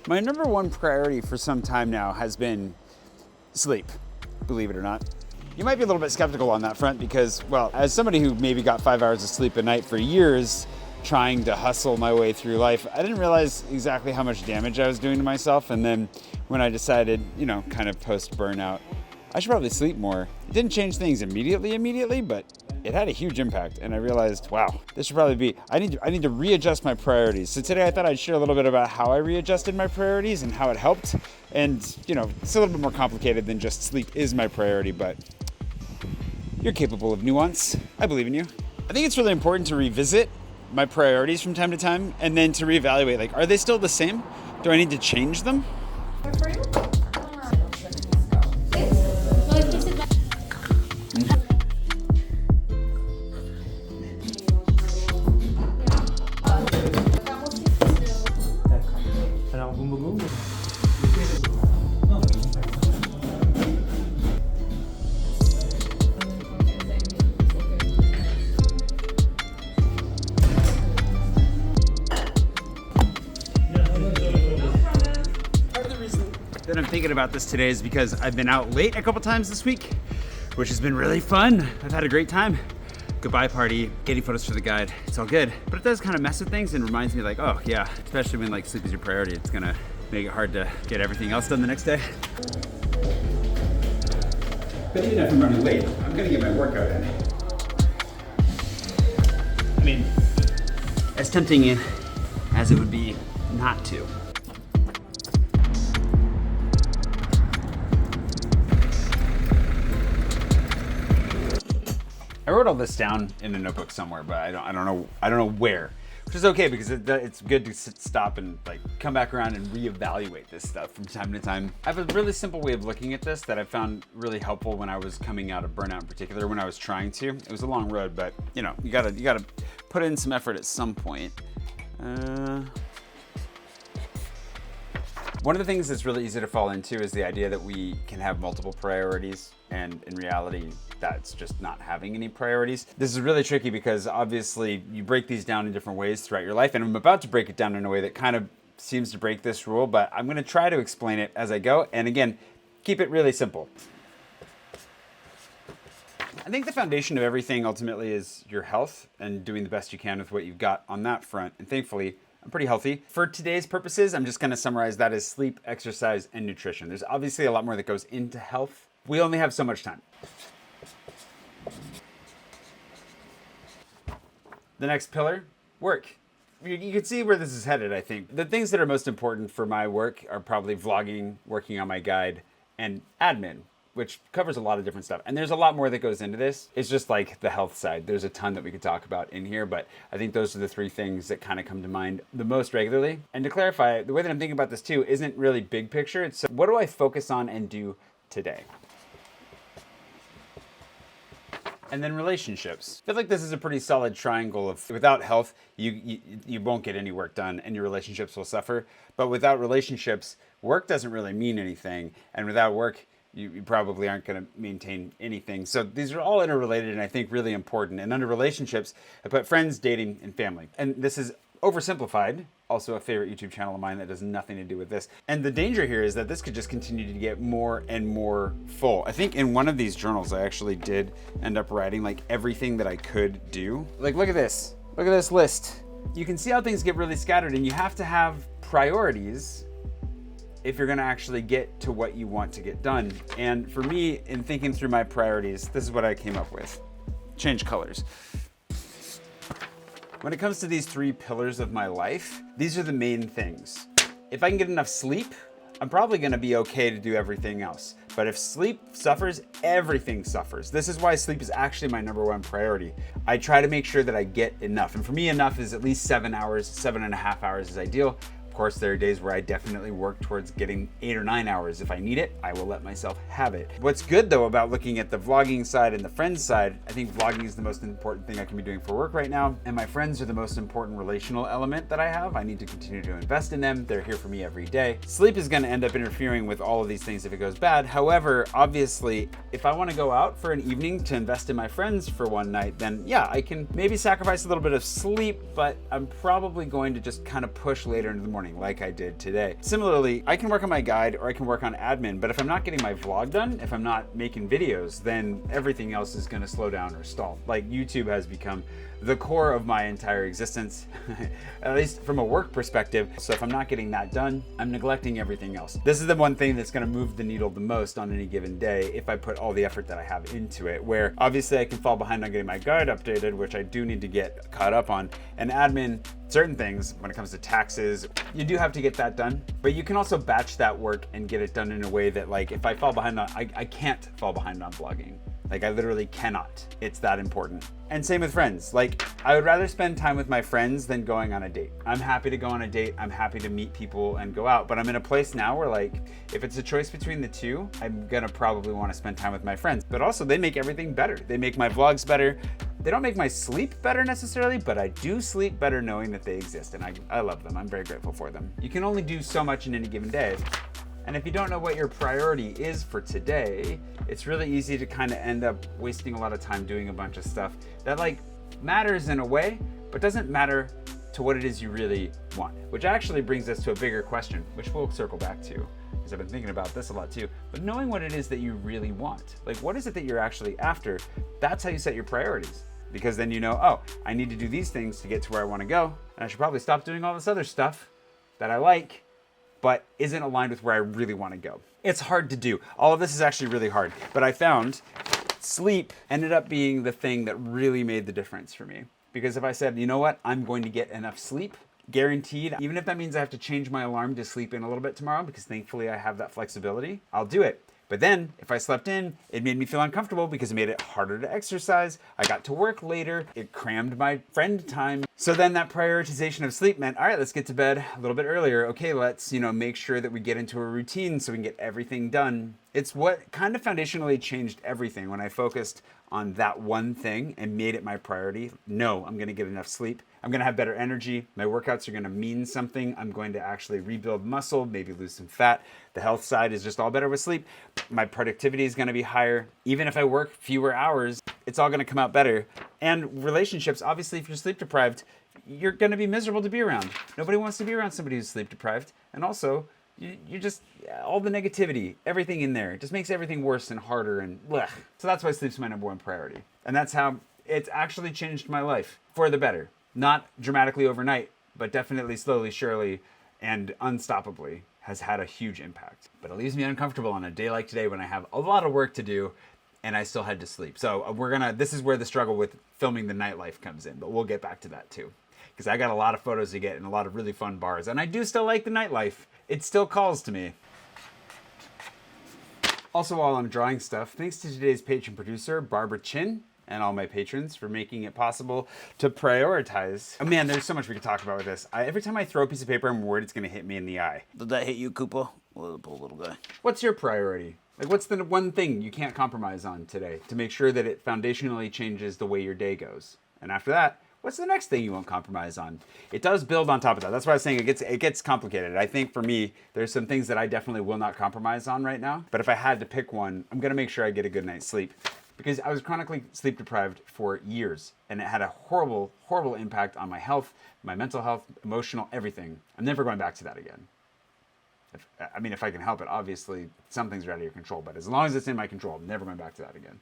My number one priority for some time now has been sleep, believe it or not. You might be a little bit skeptical on that front because, well, as somebody who maybe got 5 hours of sleep a night for years, trying to hustle my way through life, I didn't realize exactly how much damage I was doing to myself. And then when I decided, kind of post burnout, I should probably sleep more. It didn't change things immediately, but it had a huge impact. And I realized, wow, this should probably be, I need to readjust my priorities. So today I thought I'd share a little bit about how I readjusted my priorities and how it helped. And, it's a little bit more complicated than just sleep is my priority, but you're capable of nuance. I believe in you. I think it's really important to revisit my priorities from time to time and then to reevaluate, like, are they still the same? Do I need to change them? That I'm thinking about this today is because I've been out late a couple times this week, which has been really fun. I've had a great time. Goodbye party, getting photos for the guide, it's all good. But it does kind of mess with things and reminds me like, oh yeah, especially when like sleep is your priority, it's gonna make it hard to get everything else done the next day. But even if I'm running late, I'm gonna get my workout in. I mean, as tempting as it would be not to. I wrote all this down in a notebook somewhere, but I don't know where, which is okay because it's good to stop and like come back around and reevaluate this stuff from time to time. I have a really simple way of looking at this that I found really helpful when I was coming out of burnout in particular, when I was trying to. It was a long road, but you gotta put in some effort at some point. One of the things that's really easy to fall into is the idea that we can have multiple priorities, and in reality, that's just not having any priorities. This is really tricky because obviously you break these down in different ways throughout your life, and I'm about to break it down in a way that kind of seems to break this rule, but I'm gonna try to explain it as I go, and again, keep it really simple. I think the foundation of everything ultimately is your health and doing the best you can with what you've got on that front, and thankfully, I'm pretty healthy. For today's purposes, I'm just gonna summarize that as sleep, exercise, and nutrition. There's obviously a lot more that goes into health. We only have so much time. The next pillar, work. You can see where this is headed, I think. The things that are most important for my work are probably vlogging, working on my guide, and admin, which covers a lot of different stuff. And there's a lot more that goes into this. It's just like the health side. There's a ton that we could talk about in here, but I think those are the three things that kind of come to mind the most regularly. And to clarify, the way that I'm thinking about this too isn't really big picture. It's what do I focus on and do today? And then relationships. I feel like this is a pretty solid triangle of without health, you won't get any work done and your relationships will suffer. But without relationships, work doesn't really mean anything. And without work, you probably aren't going to maintain anything. So these are all interrelated and I think really important. And under relationships, I put friends, dating, and family. And this is oversimplified, also a favorite YouTube channel of mine that has nothing to do with this. And the danger here is that this could just continue to get more and more full. I think in one of these journals, I actually did end up writing like everything that I could do. Like, look at this list. You can see how things get really scattered and you have to have priorities if you're gonna actually get to what you want to get done. And for me, in thinking through my priorities, this is what I came up with. Change colors. When it comes to these three pillars of my life, these are the main things. If I can get enough sleep, I'm probably gonna be okay to do everything else. But if sleep suffers, everything suffers. This is why sleep is actually my number one priority. I try to make sure that I get enough. And for me, enough is at least 7 hours, 7.5 hours is ideal. Of course, there are days where I definitely work towards getting 8 or 9 hours. If I need it, I will let myself have it. What's good though about looking at the vlogging side and the friends side, I think vlogging is the most important thing I can be doing for work right now. And my friends are the most important relational element that I have. I need to continue to invest in them. They're here for me every day. Sleep is gonna end up interfering with all of these things if it goes bad. However, obviously, if I wanna go out for an evening to invest in my friends for one night, then yeah, I can maybe sacrifice a little bit of sleep, but I'm probably going to just kind of push later into the morning. morning like I did today. Similarly, I can work on my guide or I can work on admin, but if I'm not getting my vlog done, if I'm not making videos, then everything else is going to slow down or stall. Like YouTube has become the core of my entire existence, at least from a work perspective. So if I'm not getting that done, I'm neglecting everything else. This is the one thing that's going to move the needle the most on any given day if I put all the effort that I have into it, where obviously I can fall behind on getting my guide updated, which I do need to get caught up on, and admin, certain things when it comes to taxes, you do have to get that done, but you can also batch that work and get it done in a way that, like, if I fall behind on, I can't fall behind on vlogging. Like, I literally cannot. It's that important. And same with friends. Like, I would rather spend time with my friends than going on a date. I'm happy to go on a date. I'm happy to meet people and go out. But I'm in a place now where, like, if it's a choice between the two, I'm gonna probably want to spend time with my friends. But also, they make everything better. They make my vlogs better. They don't make my sleep better necessarily, but I do sleep better knowing that they exist. And I love them. I'm very grateful for them. You can only do so much in any given day. And if you don't know what your priority is for today, it's really easy to kind of end up wasting a lot of time doing a bunch of stuff that, like, matters in a way, but doesn't matter to what it is you really want. Which actually brings us to a bigger question, which we'll circle back to, because I've been thinking about this a lot too. But knowing what it is that you really want, like, what is it that you're actually after, that's how you set your priorities. Because then you know, oh, I need to do these things to get to where I want to go, and I should probably stop doing all this other stuff that I like, but isn't aligned with where I really want to go. It's hard to do. All of this is actually really hard, but I found sleep ended up being the thing that really made the difference for me. Because if I said, you know what, I'm going to get enough sleep, guaranteed, even if that means I have to change my alarm to sleep in a little bit tomorrow, because thankfully I have that flexibility, I'll do it. But then, if I slept in, it made me feel uncomfortable because it made it harder to exercise. I got to work later. It crammed my friend time. So then that prioritization of sleep meant, all right, let's get to bed a little bit earlier. Okay, let's, make sure that we get into a routine so we can get everything done. It's what kind of foundationally changed everything when I focused on that one thing and made it my priority. No, I'm gonna get enough sleep. I'm gonna have better energy. My workouts are gonna mean something. I'm going to actually rebuild muscle, maybe lose some fat. The health side is just all better with sleep. My productivity is gonna be higher. Even if I work fewer hours, it's all gonna come out better. And relationships, obviously, if you're sleep deprived, you're gonna be miserable to be around. Nobody wants to be around somebody who's sleep deprived. And also, you just, all the negativity, everything in there, it just makes everything worse and harder and blech. So that's why sleep's my number one priority. And that's how it's actually changed my life for the better. Not dramatically overnight, but definitely slowly, surely, and unstoppably has had a huge impact. But it leaves me uncomfortable on a day like today when I have a lot of work to do and I still had to sleep. So this is where the struggle with filming the nightlife comes in, but we'll get back to that too. Because I got a lot of photos to get and a lot of really fun bars. And I do still like the nightlife. It still calls to me. Also, while I'm drawing stuff, thanks to today's patron producer, Barbara Chin, and all my patrons for making it possible to prioritize. Oh man, there's so much we could talk about with this. Every time I throw a piece of paper, I'm worried it's gonna hit me in the eye. Did that hit you, Koopa? Little guy. What's your priority? Like, what's the one thing you can't compromise on today to make sure that it foundationally changes the way your day goes? And after that, what's the next thing you won't compromise on? It does build on top of that. That's why I was saying it gets complicated. I think for me, there's some things that I definitely will not compromise on right now. But if I had to pick one, I'm gonna make sure I get a good night's sleep. Because I was chronically sleep deprived for years. And it had a horrible, horrible impact on my health, my mental health, emotional, everything. I'm never going back to that again. If I can help it, obviously, some things are out of your control. But as long as it's in my control, I'm never going back to that again.